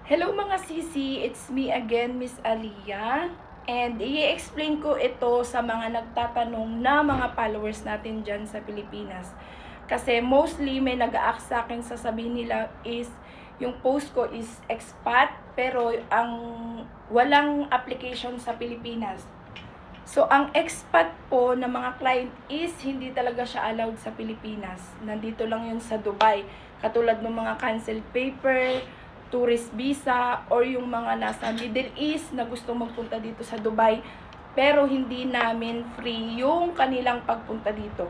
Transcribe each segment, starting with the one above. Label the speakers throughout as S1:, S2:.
S1: Hello mga sisi, it's me again, Miss Aliyah. And i-explain ko ito sa mga nagtatanong na mga followers natin dyan sa Pilipinas. Kasi mostly may nag-a-ask sa akin, sasabihin nila is yung post ko is expat pero ang walang application sa Pilipinas. So, ang expat po na mga client is hindi talaga siya allowed sa Pilipinas. Nandito lang yun sa Dubai. Katulad ng mga cancel paper, tourist visa, or yung mga nasa Middle East na gusto magpunta dito sa Dubai. Pero hindi namin free yung kanilang pagpunta dito.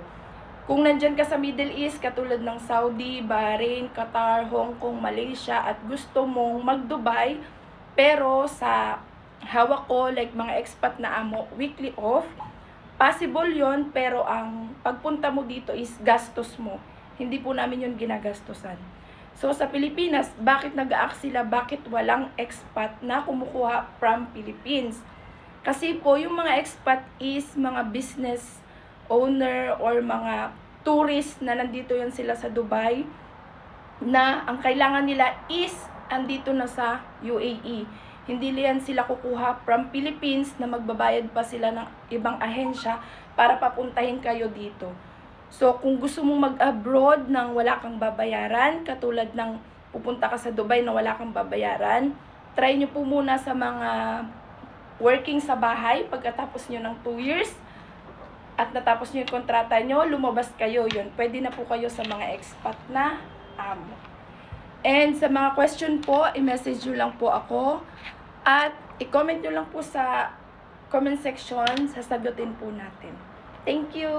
S1: Kung nandyan ka sa Middle East, katulad ng Saudi, Bahrain, Qatar, Hong Kong, Malaysia, at gusto mong mag-Dubai, pero sa hawak ko, like mga expat na amo, weekly off, possible yon, pero ang pagpunta mo dito is gastos mo. Hindi po namin yun ginagastosan. So sa Pilipinas, bakit nag-a-ask sila, bakit walang expat na kumukuha from Philippines? Kasi po yung mga expat is mga business owner or mga tourist na nandito yan sila sa Dubai, na ang kailangan nila is andito na sa UAE. Hindi yan sila kukuha from Philippines na magbabayad pa sila ng ibang ahensya para papuntahin kayo dito. So, kung gusto mong mag-abroad nang wala kang babayaran, katulad ng pupunta ka sa Dubai na wala kang babayaran, try nyo po muna sa mga working sa bahay pagkatapos nyo ng 2 years at natapos nyo yung kontrata nyo, lumabas kayo, yun. Pwede na po kayo sa mga expat na amo. And sa mga question po, i-message nyo lang po ako at i-comment nyo lang po sa comment section, sasagutin po natin. Thank you!